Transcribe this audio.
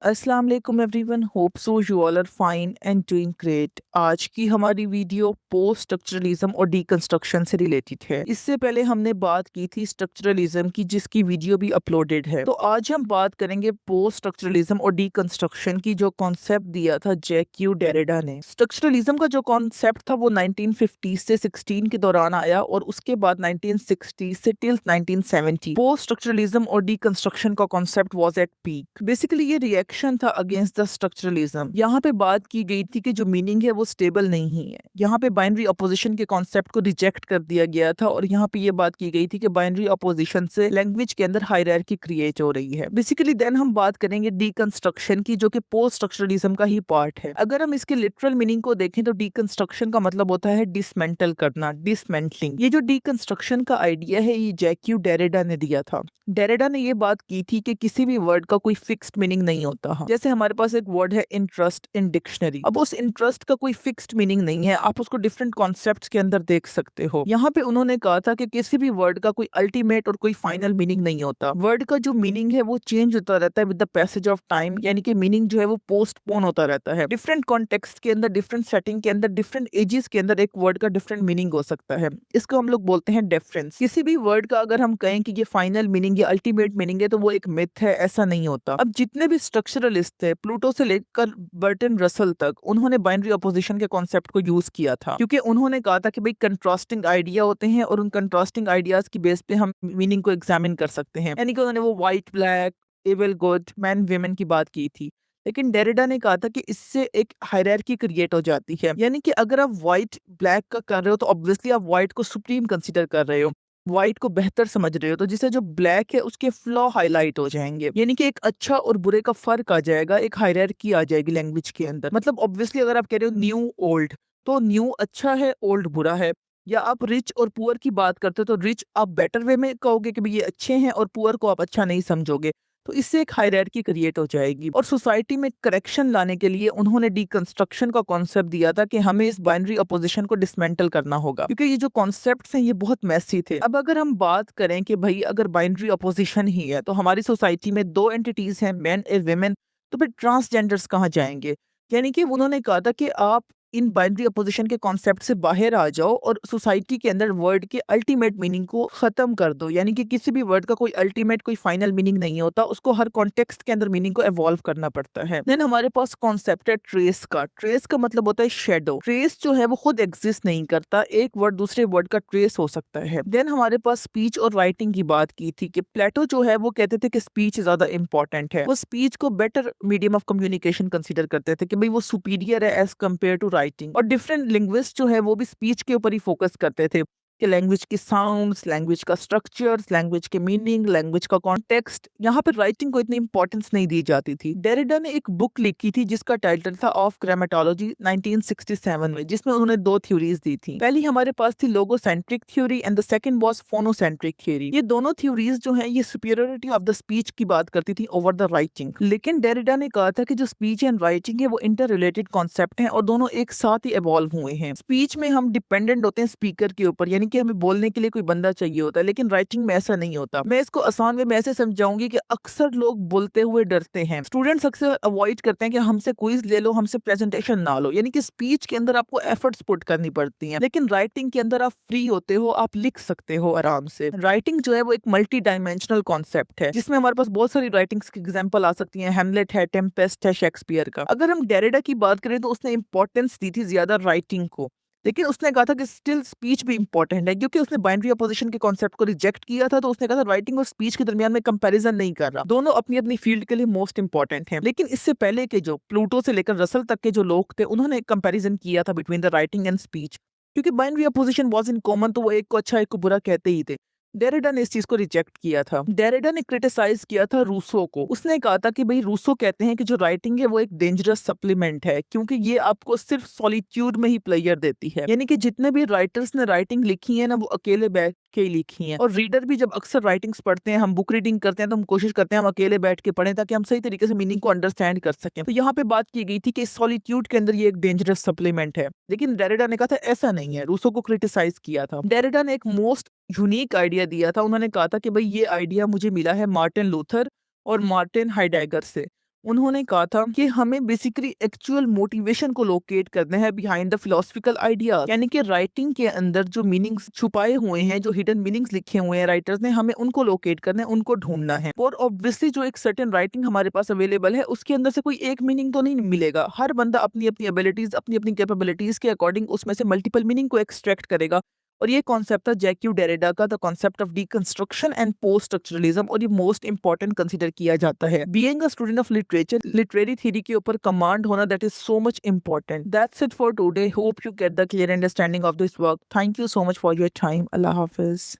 अस्सलाम वालेकुम everyone, hope so you all are fine and doing great. आज की हमारी वीडियो पोस्ट स्ट्रक्चरलिज्म और डीकंस्ट्रक्शन से रिलेटेड है। इससे पहले हमने बात की थी स्ट्रक्चरलिज्म की, जिसकी वीडियो भी अपलोडेड है। तो आज हम बात करेंगे पोस्ट स्ट्रक्चरलिज्म और डीकंस्ट्रक्शन की, जो कॉन्सेप्ट दिया था जैक्यू डेरिडा ने। स्ट्रक्चरलिज्म का जो कॉन्सेप्ट था वो 1950 से 16 के दौरान आया और उसके बाद 1960 से टिल 1970 पोस्ट स्ट्रक्चरलिज्म और डीकंस्ट्रक्शन का concept was at peak. Basically ये रिएक्शन था अगेंस्ट द स्ट्रक्चरलिज्म। यहाँ पे बात की गई थी कि जो मीनिंग है वो स्टेबल नहीं है। यहाँ पे बाइनरी अपोजिशन के कॉन्सेप्ट को रिजेक्ट कर दिया गया था और यहाँ पे ये बात की गई थी कि बाइनरी अपोजिशन से लैंग्वेज के अंदर हायरार्की क्रिएट हो रही है। बेसिकली देन हम बात करेंगे डीकंस्ट्रक्शन की, जो कि पोस्ट स्ट्रक्चरलिज्म का ही पार्ट है। अगर हम इसके लिटरल मीनिंग को देखें तो डीकंस्ट्रक्शन का मतलब होता है डिसमेंटल करना, डिसमेंटलिंग। ये जो डीकंस्ट्रक्शन का आइडिया है ये जैक्यू डेरिडा ने दिया था। डेरिडा ने ये बात की थी कि किसी भी वर्ड का कोई फिक्स्ड मीनिंग नहीं होता है। जैसे हमारे पास एक वर्ड है इंटरेस्ट इन डिक्शनरी, अब उस इंटरेस्ट का कोई फिक्स्ड मीनिंग नहीं है, आप उसको डिफरेंट कॉन्सेप्ट्स के अंदर देख सकते हो। यहाँ पे उन्होंने कहा था कि किसी भी वर्ड का कोई अल्टीमेट और कोई फाइनल मीनिंग नहीं होता। वर्ड का जो मीनिंग है वो चेंज होता रहता है with the passage of time, यानी कि मीनिंग जो है वो पोस्टपोन होता रहता है। डिफरेंट कॉन्टेक्स्ट के अंदर, डिफरेंट सेटिंग के अंदर, डिफरेंट एजेस के अंदर एक वर्ड का डिफरेंट मीनिंग हो सकता है। इसको हम लोग बोलते हैं डिफरेंस। किसी भी वर्ड का अगर हम कहें कि ये फाइनल मीनिंग या अल्टीमेट मीनिंग है तो वो एक मिथ है, ऐसा नहीं होता। अब जितने भी स्ट्रक्चरलिस्ट थे, प्लूटो से लेकर बर्टन रसल तक, उन्होंने बाइनरी अपोजिशन के कॉन्सेप्ट को यूज किया था, क्योंकि उन्होंने कहा था कि भाई कंट्रास्टिंग आइडिया होते हैं और उन कंट्रास्टिंग आइडियाज की बेस पे हम मीनिंग को एग्जामिन कर सकते हैं। यानी कि उन्होंने वो white black, evil good, man women की बात की थी। लेकिन डेरिडा ने कहा था कि इससे एक हायरार्की क्रिएट हो जाती है। यानी कि अगर आप व्हाइट ब्लैक का कर रहे हो तो ऑब्वियसली आप व्हाइट को सुप्रीम कंसीडर कर रहे हो, व्हाइट को बेहतर समझ रहे हो, तो जिससे जो ब्लैक है उसके फ्लॉ हाईलाइट हो जाएंगे। यानी कि एक अच्छा और बुरे का फर्क आ जाएगा, एक हायरार्की आ जाएगी लैंग्वेज के अंदर। मतलब ऑब्वियसली अगर आप कह रहे हो न्यू ओल्ड, तो न्यू अच्छा है, ओल्ड बुरा है। या आप रिच और पुअर की बात करते हो तो रिच आप बेटर वे में कहोगे कि भाई ये अच्छे हैं, और पुअर को आप अच्छा नहीं समझोगे। तो इससे एक हायरार्की क्रिएट हो जाएगी। और सोसाइटी में करेक्शन लाने के लिए उन्होंने डीकंस्ट्रक्शन का कॉन्सेप्ट दिया था कि हमें इस बाइनरी अपोजिशन को डिसमेंटल करना होगा, क्योंकि ये जो कॉन्सेप्ट्स हैं ये बहुत मैसी थे। अब अगर हम बात करें कि भाई अगर बाइनरी अपोजिशन ही है तो हमारी सोसाइटी में दो एंटिटीज हैं, मैन ए वेमेन, तो फिर ट्रांसजेंडर्स कहाँ जाएंगे? यानी कि उन्होंने कहा था कि आप इन बाइनरी अपोजिशन के कॉन्सेप्ट से बाहर आ जाओ और सोसाइटी के अंदर वर्ड के अल्टीमेट मीनिंग को खत्म कर दो। यानी कि किसी भी वर्ड का कोई अल्टीमेट, कोई फाइनल मीनिंग नहीं होता, उसको हर कॉन्टेक्स्ट के अंदर मीनिंग को एवॉल्व करना पड़ता है। देन हमारे पास कॉन्सेप्ट है ट्रेस का। ट्रेस का मतलब होता है शेडो। ट्रेस जो है वो खुद एग्जिस्ट नहीं करता, एक वर्ड दूसरे वर्ड का ट्रेस हो सकता है। देन हमारे पास स्पीच और राइटिंग की बात की थी कि प्लेटो जो है वो कहते थे कि स्पीच ज्यादा इंपॉर्टेंट है। वो स्पीच को better medium of communication consider करते थे कि भाई वो सुपीरियर है एज कम्पेयर टू राइटिंग। और डिफरेंट लिंग्विस्ट जो है वो भी स्पीच के ऊपर ही फोकस करते थे कि लैंग्वेज की साउंड्स, लैंग्वेज का स्ट्रक्चर्स, लैंग्वेज के मीनिंग, लैंग्वेज का कॉन्टेक्स्ट। यहाँ पर राइटिंग को इतनी इंपॉर्टेंस नहीं दी जाती थी। डेरिडा ने एक बुक लिखी थी जिसका टाइटल था ऑफ ग्रामेटोलॉजी 1967 में, जिसमें उन्होंने दो थ्योरीज दी थी। पहली हमारे पास थी logocentric theory and the second was phonocentric theory. ये दोनों थ्योरीज जो हैं ये सुपीरियरिटी ऑफ द स्पीच की बात करती थी ओवर द राइटिंग। लेकिन डेरिडा ने कहा था कि जो स्पीच एंड राइटिंग है वो इंटर रिलेटेड कॉन्सेप्ट हैं और दोनों एक साथ ही इवॉल्व हुए हैं। स्पीच में हम डिपेंडेंट होते हैं स्पीकर के ऊपर, यानी कि हमें बोलने के लिए कोई बंदा चाहिए होता है, लेकिन राइटिंग में ऐसा नहीं होता। मैं इसको आसान वे में ऐसे समझाऊंगी कि अक्सर लोग बोलते हुए डरते हैं। स्टूडेंट्स अक्सर अवॉइड करते हैं कि हमसे क्विज ले लो, हमसे प्रेजेंटेशन ना लो। यानी कि स्पीच के अंदर आपको एफर्ट्स पुट करनी पड़ती हैं, लेकिन राइटिंग के अंदर आप फ्री होते हो, आप लिख सकते हो आराम से। राइटिंग जो है वो एक मल्टी डायमेंशनल कॉन्सेप्ट है, जिसमें हमारे पास बहुत सारी राइटिंग्स की एग्जांपल आ सकती हैं। हेमलेट है, टेम्पेस्ट है शेक्सपियर का। अगर हम डेरिडा की बात करें तो उसने इंपॉर्टेंस दी थी ज्यादा राइटिंग को, लेकिन उसने कहा था कि स्टिल स्पीच भी इंपॉर्टेंट है, क्योंकि उसने बाइनरी अपोजिशन के कॉन्सेप्ट को रिजेक्ट किया था। तो उसने कहा था राइटिंग और स्पीच के दरमियान में कंपैरिजन नहीं कर रहा, दोनों अपनी अपनी फील्ड के लिए मोस्ट इंपॉर्टेंट हैं। लेकिन इससे पहले के जो प्लूटो से लेकर रसल तक के जो लोग थे उन्होंने कंपैरिजन किया था between the writing and speech, क्योंकि binary opposition was in common, तो वो एक को अच्छा एक को बुरा कहते ही थे। डेरिडा ने इस चीज को रिजेक्ट किया था। डेरिडा ने क्रिटिसाइज किया था रूसो को। उसने कहा था कि भाई रूसो कहते हैं कि जो राइटिंग है वो एक डेंजरस सप्लीमेंट है, क्योंकि ये आपको सिर्फ सॉलिट्यूड में ही प्लेजर देती है। यानी कि जितने भी राइटर्स ने राइटिंग लिखी है ना वो अकेले बैठ के ही लिखी है। और रीडर भी जब अक्सर राइटिंग्स पढ़ते हैं, हम बुक रीडिंग करते हैं, तो हम कोशिश करते हैं हम अकेले बैठ के पढ़ें ताकि हम सही तरीके से मीनिंग को अंडरस्टैंड कर सकें। तो यहाँ पे बात की गई थी कि सॉलिट्यूड के अंदर ये एक डेंजरस सप्लीमेंट है, लेकिन डेरिडा ने कहा था ऐसा नहीं है। रूसो को क्रिटिसाइज किया था। डेरिडा ने एक मोस्ट यूनिक आइडिया दिया था। उन्होंने कहा था कि भाई ये आइडिया मुझे मिला है मार्टिन लूथर और मार्टिन हाइडेगर से। उन्होंने कहा था कि हमें बेसिकली एक्चुअल मोटिवेशन को लोकेट करना है बिहाइंड द फिलोसफिकल आइडिया, यानी कि राइटिंग के अंदर जो मीनिंग्स छुपाए हुए हैं, जो हिडन मीनिंग्स लिखे हुए हैं राइटर्स ने, हमें उनको लोकेट करना है, उनको ढूंढना है। और ऑब्वियसली जो एक सर्टेन राइटिंग हमारे पास अवेलेबल है उसके अंदर से कोई एक मीनिंग तो नहीं मिलेगा। हर बंदा अपनी अपनी एबिलिटीज, अपनी अपनी कैपेबिलिटीज के अकॉर्डिंग उसमें से मल्टीपल मीनिंग को एक्सट्रैक्ट करेगा। और ये कॉन्सेप्ट था जैक्यू डेरिडा का, the concept of deconstruction and post structuralism, और ये मोस्ट इंपॉर्टेंट कंसीडर किया जाता है। Being a student of literature, literary theory के ऊपर कमांड होना, that is so much important. That's it for today, hope you get the clear understanding of this work. Thank you so much for your time. Allah Hafiz.